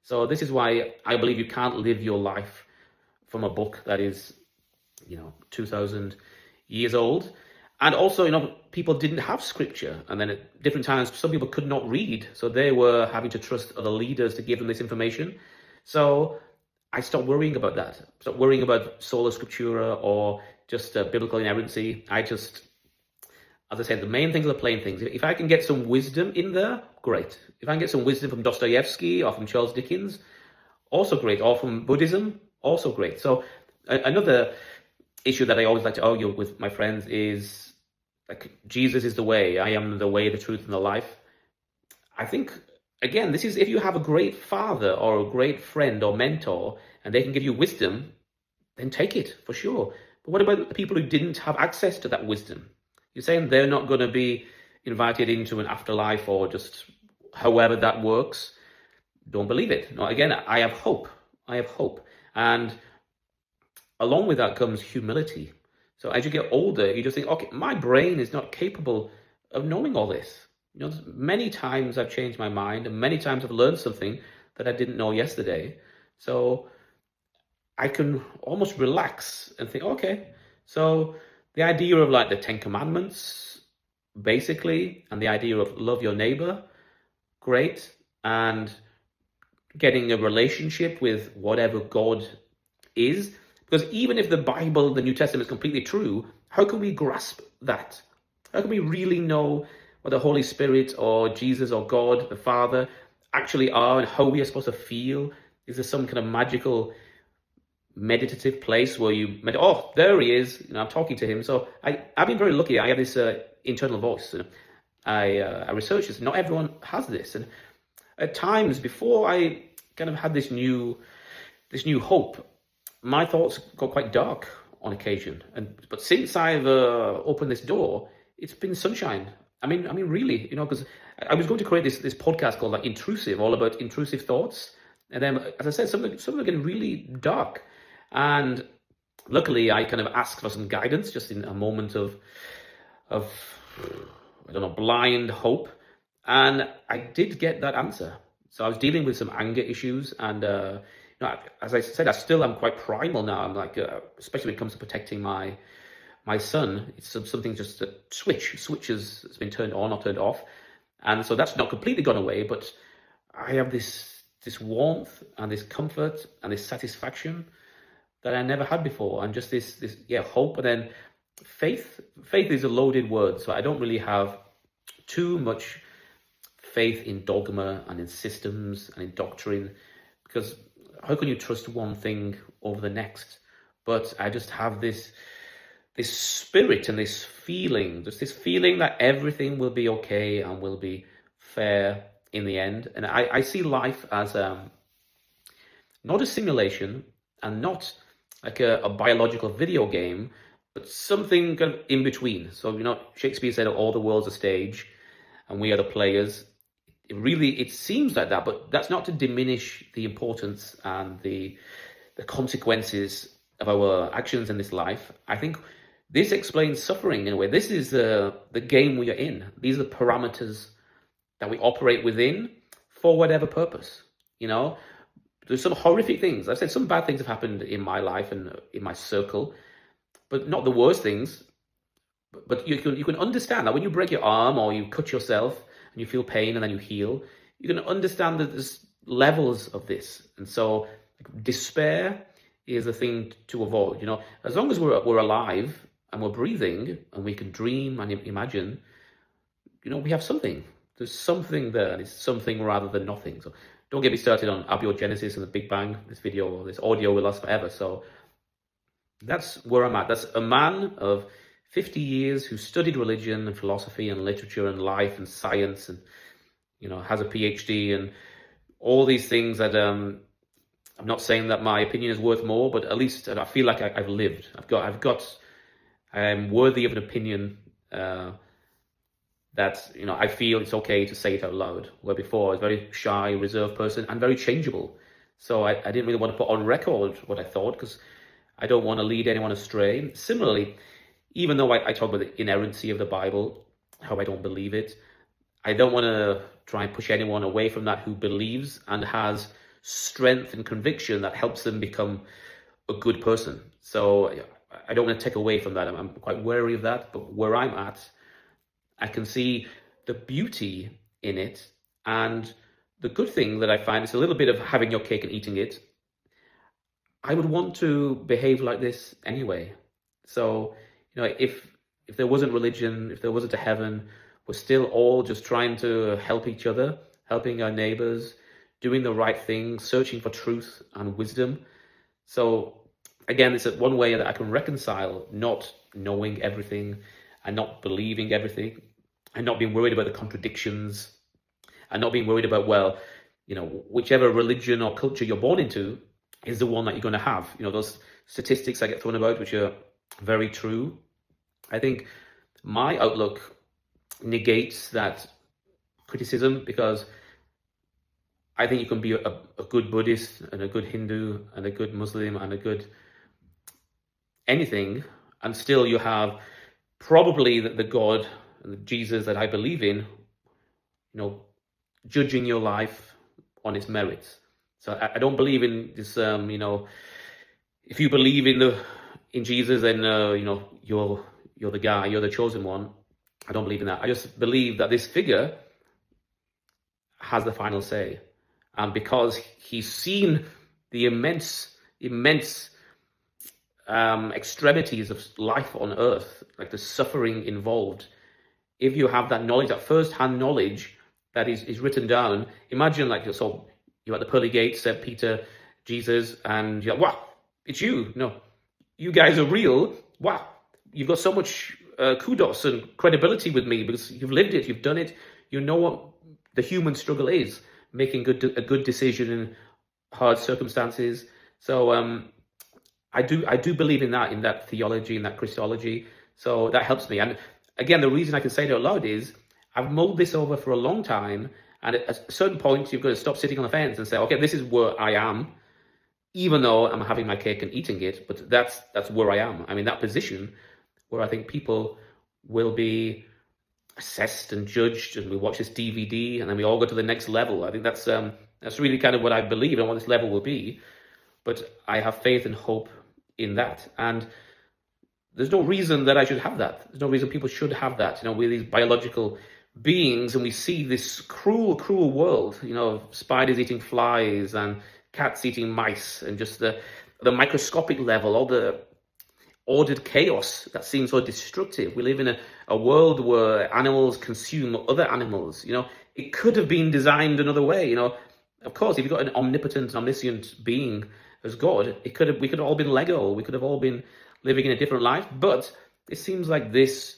So this is why I believe you can't live your life from a book that is, 2,000 years old. And also, people didn't have scripture. And then at different times, some people could not read. So they were having to trust other leaders to give them this information. So I stopped worrying about that. Stopped worrying about sola scriptura or just biblical inerrancy. As I said, the main things are the plain things. If I can get some wisdom in there, great. If I can get some wisdom from Dostoevsky or from Charles Dickens, also great. Or from Buddhism, also great. So another issue that I always like to argue with my friends is, like, Jesus is the way. I am the way, the truth, and the life. I think, again, this is if you have a great father or a great friend or mentor and they can give you wisdom, then take it for sure. But what about the people who didn't have access to that wisdom? You're saying they're not going to be invited into an afterlife or just however that works? Don't believe it. No, again, I have hope. I have hope. And along with that comes humility. So as you get older, you just think, okay, my brain is not capable of knowing all this. Many times I've changed my mind, and many times I've learned something that I didn't know yesterday. So I can almost relax and think, okay, so the idea of like the 10 Commandments, basically, and the idea of love your neighbor, great. And getting a relationship with whatever God is. Because even if the Bible, the New Testament, is completely true, how can we grasp that? How can we really know what the Holy Spirit or Jesus or God, the Father, actually are and how we are supposed to feel? Is there some kind of magical meditative place where oh, there he is, I'm talking to him. So I've been very lucky. I have this internal voice. I researched this. Not everyone has this. And at times before I kind of had this new hope, my thoughts got quite dark on occasion. But since I've opened this door, it's been sunshine. I mean, really, because I was going to create this podcast called like Intrusive, all about intrusive thoughts. And then, as I said, some of them are getting really dark. And luckily, I kind of asked for some guidance, just in a moment of I don't know, blind hope. And I did get that answer. So I was dealing with some anger issues, and as I said, I still am quite primal now. I'm like, especially when it comes to protecting my son, it's something just a switches has been turned on or turned off, and so that's not completely gone away. But I have this warmth and this comfort and this satisfaction that I never had before, and just this hope. And then faith is a loaded word, so I don't really have too much faith in dogma and in systems and in doctrine, because how can you trust one thing over the next? But I just have this spirit and this feeling, just this feeling that everything will be okay and will be fair in the end. And I see life as not a simulation and not like a biological video game, but something kind of in between. So, Shakespeare said all the world's a stage and we are the players. It seems like that, but that's not to diminish the importance and the consequences of our actions in this life. I think this explains suffering in a way. This is the game we are in. These are the parameters that we operate within for whatever purpose. There's some horrific things. I've said some bad things have happened in my life and in my circle, but not the worst things. But you can understand that when you break your arm or you cut yourself and you feel pain and then you heal, you can understand that there's levels of this. And so despair is the thing to avoid. As long as we're alive and we're breathing and we can dream and imagine, we have something. There's something there, and it's something rather than nothing. So don't get me started on abiogenesis and the Big Bang. This audio will last forever. So that's where I'm at. That's a man of 50 years who studied religion and philosophy and literature and life and science, and has a PhD and all these things that I'm not saying that my opinion is worth more, but at least I feel like I've lived. I'm worthy of an opinion that I feel it's okay to say it out loud. Where before I was a very shy, reserved person and very changeable. So I didn't really want to put on record what I thought, because I don't want to lead anyone astray. Similarly, even though I talk about the inerrancy of the Bible, how I don't believe it, I don't want to try and push anyone away from that who believes and has strength and conviction that helps them become a good person. So I don't want to take away from that. I'm quite wary of that, but where I'm at, I can see the beauty in it. And the good thing that I find is a little bit of having your cake and eating it. I would want to behave like this anyway. So, if there wasn't religion, if there wasn't a heaven, we're still all just trying to help each other, helping our neighbors, doing the right thing, searching for truth and wisdom. So again, it's one way that I can reconcile not knowing everything and not believing everything and not being worried about the contradictions and not being worried about, well, whichever religion or culture you're born into is the one that you're going to have. Those statistics I get thrown about, which are very true. I think my outlook negates that criticism, because I think you can be a good Buddhist and a good Hindu and a good Muslim and a good anything, and still you have probably the God and the Jesus that I believe in, judging your life on its merits. So I don't believe in this, if you believe in Jesus, then you're the guy, you're the chosen one. I don't believe in that. I just believe that this figure has the final say. And because he's seen the immense extremities of life on earth, like the suffering involved, if you have that knowledge, that first-hand knowledge that is written down, imagine you're at the pearly gates, said Peter, Jesus, and you're like, wow, it's you. No, you guys are real. Wow, you've got so much kudos and credibility with me because you've lived it, you've done it. You know what the human struggle is, making a good decision in hard circumstances. So I do believe in that theology, in that Christology. So that helps me. And again, the reason I can say it out loud is I've mulled this over for a long time. And at a certain point, you've got to stop sitting on the fence and say, okay, this is where I am, even though I'm having my cake and eating it. But that's where I am. I'm in that position where I think people will be assessed and judged, and we watch this DVD, and then we all go to the next level. I think that's really kind of what I believe and what this level will be. But I have faith and hope in that, and there's no reason that I should have that. There's no reason people should have that. We're these biological beings, and we see this cruel world. Spiders eating flies and cats eating mice, and just the microscopic level, all the ordered chaos that seems so destructive. We live in a world where animals consume other animals. It could have been designed another way. Of course, if you've got an omnipotent, omniscient being as God, we could have all been Lego. We could have all been living in a different life. But it seems like this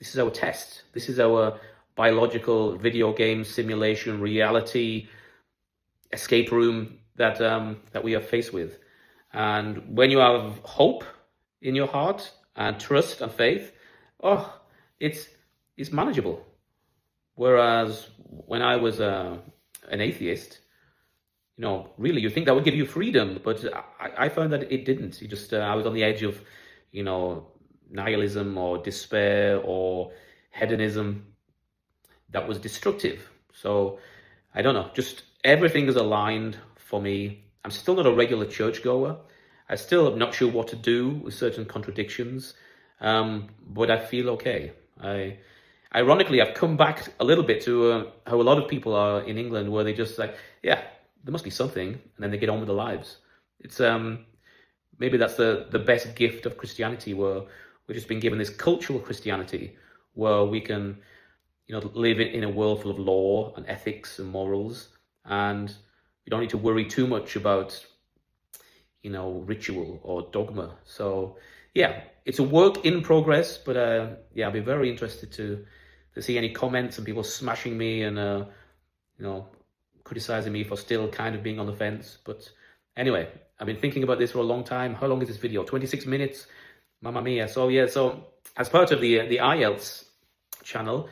is our test. This is our biological video game simulation reality escape room that we are faced with. And when you have hope in your heart and trust and faith, it's manageable. Whereas when I was an atheist, really you think that would give you freedom, but I found that it didn't. I was on the edge of, nihilism or despair or hedonism that was destructive. So I don't know, just everything is aligned for me. I'm still not a regular churchgoer. I still am not sure what to do with certain contradictions, but I feel okay. Ironically, I've come back a little bit to how a lot of people are in England, where they just like, yeah, there must be something, and then they get on with their lives. It's maybe that's the best gift of Christianity, where we've just been given this cultural Christianity, where we can, live in a world full of law and ethics and morals, and you don't need to worry too much about ritual or dogma. So yeah, it's a work in progress, but I'll be very interested to see any comments and people smashing me and criticizing me for still kind of being on the fence. But anyway, I've been thinking about this for a long time. How long is this video? 26 minutes? Mamma mia. So yeah, so as part of the IELTS channel,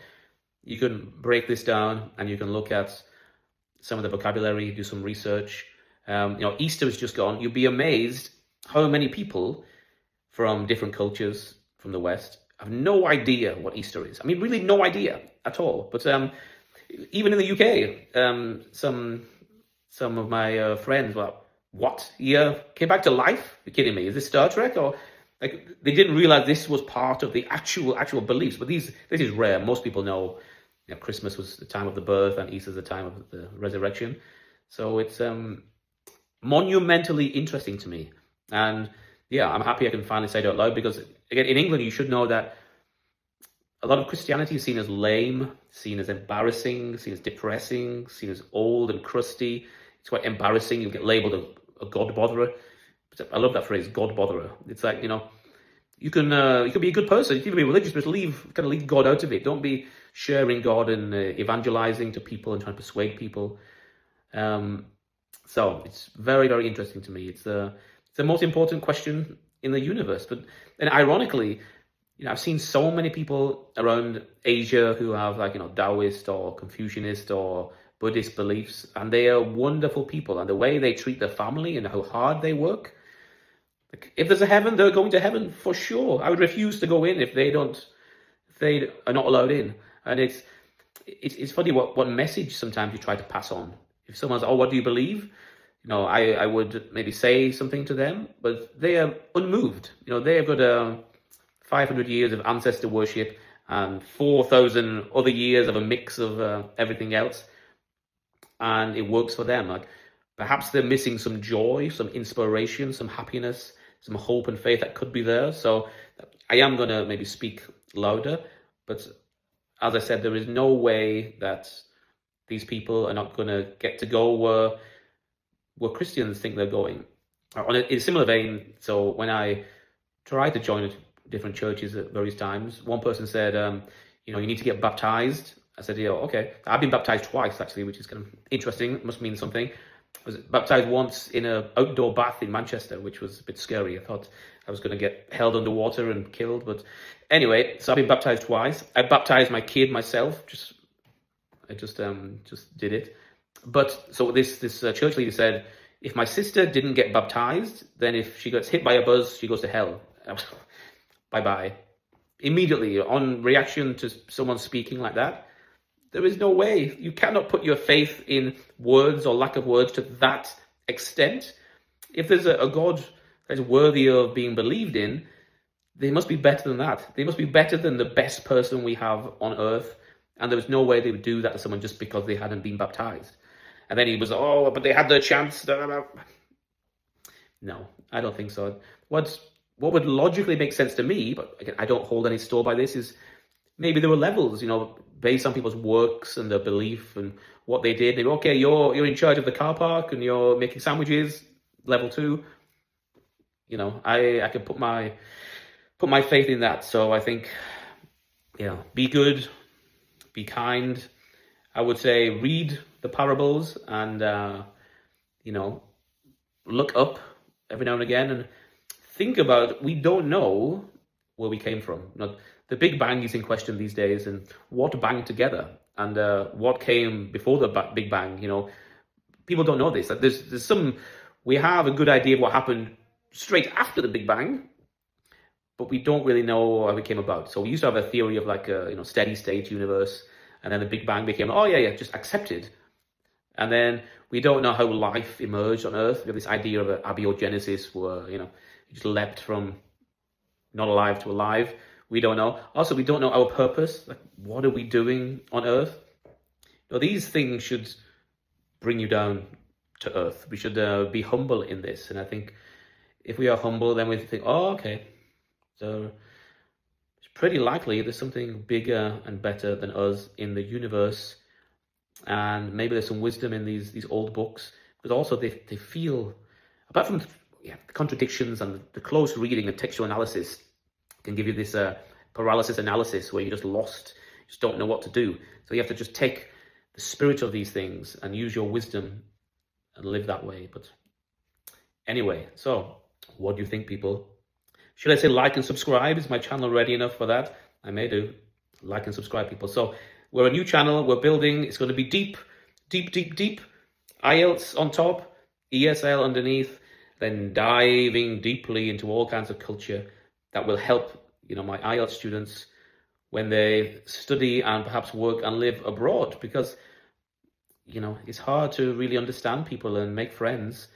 you can break this down and you can look at some of the vocabulary, do some research. Easter is just gone. You'll be amazed how many people from different cultures from the West have no idea what Easter is. I mean, really no idea at all. But even in the UK, some some of my friends were, what? He came back to life? You're kidding me? Is this Star Trek? Or like they didn't realize this was part of the actual beliefs. But this is rare. Most people know, Christmas was the time of the birth and Easter's the time of the resurrection. So it's monumentally interesting to me. And yeah, I'm happy I can finally say it out loud, because again, in England, you should know that a lot of Christianity is seen as lame, seen as embarrassing, seen as depressing, seen as old and crusty. It's quite embarrassing. You get labeled a God botherer. I love that phrase, God botherer. It's like, you can be a good person, you can be religious, but leave God out of it. Don't be sharing God and evangelizing to people and trying to persuade people. So it's very, very interesting to me. It's the most important question in the universe. And ironically, I've seen so many people around Asia who have Taoist or Confucianist or Buddhist beliefs, and they are wonderful people. And the way they treat their family and how hard they work. If there's a heaven, they're going to heaven for sure. I would refuse to go in if they are not allowed in. And it's funny what message sometimes you try to pass on. If someone's, oh, what do you believe? I would maybe say something to them, but they are unmoved. They have got 500 years of ancestor worship and 4,000 other years of a mix of everything else, and it works for them. Like perhaps they're missing some joy, some inspiration, some happiness, some hope and faith that could be there. So I am going to maybe speak louder, but as I said, there is no way that these people are not going to get to go where Christians think they're going. In a similar vein, so when I tried to join different churches at various times, one person said, you need to get baptized. I said, yeah, okay. I've been baptized twice, actually, which is kind of interesting. It must mean something. I was baptized once in an outdoor bath in Manchester, which was a bit scary. I thought I was going to get held underwater and killed. But anyway, so I've been baptized twice. I baptized my kid myself. I just did it. But so this church leader said, if my sister didn't get baptized, then if she gets hit by a bus, she goes to hell. Bye-bye. Immediately, on reaction to someone speaking like that, there is no way. You cannot put your faith in words or lack of words to that extent. If there's a God that is worthy of being believed in, they must be better than that. They must be better than the best person we have on earth. And there was no way they would do that to someone just because they hadn't been baptized. And then he was, oh, but they had their chance. No, I don't think so. What would logically make sense to me, but again, I don't hold any store by this, is maybe there were levels, based on people's works and their belief and what they did. They go, okay, you're in charge of the car park and you're making sandwiches, level 2. I can put my faith in that. So I think, be good, be kind. I would say read the parables and, look up every now and again and think about, we don't know where we came from. The Big Bang is in question these days, and what banged together, and what came before the Big Bang. People don't know this. We have a good idea of what happened straight after the Big Bang, but we don't really know how it came about. So we used to have a theory of like a steady state universe, and then the Big Bang became, just accepted. And then we don't know how life emerged on Earth. We have this idea of abiogenesis, where you just leapt from not alive to alive. We don't know. Also, we don't know our purpose. Like, what are we doing on Earth? These things should bring you down to earth. We should be humble in this. And I think if we are humble, then we think, oh, okay. So it's pretty likely there's something bigger and better than us in the universe. And maybe there's some wisdom in these old books. But also they feel, apart from the contradictions and the close reading and textual analysis, can give you this paralysis analysis where you're just lost, just don't know what to do. So you have to just take the spirit of these things and use your wisdom and live that way. But anyway, so what do you think, people? Should I say like and subscribe? Is my channel ready enough for that? I may do. Like and subscribe, people. So we're a new channel. We're building. It's going to be deep, deep, deep, deep. IELTS on top, ESL underneath, then diving deeply into all kinds of culture that will help, my IELTS students when they study and perhaps work and live abroad. Because it's hard to really understand people and make friends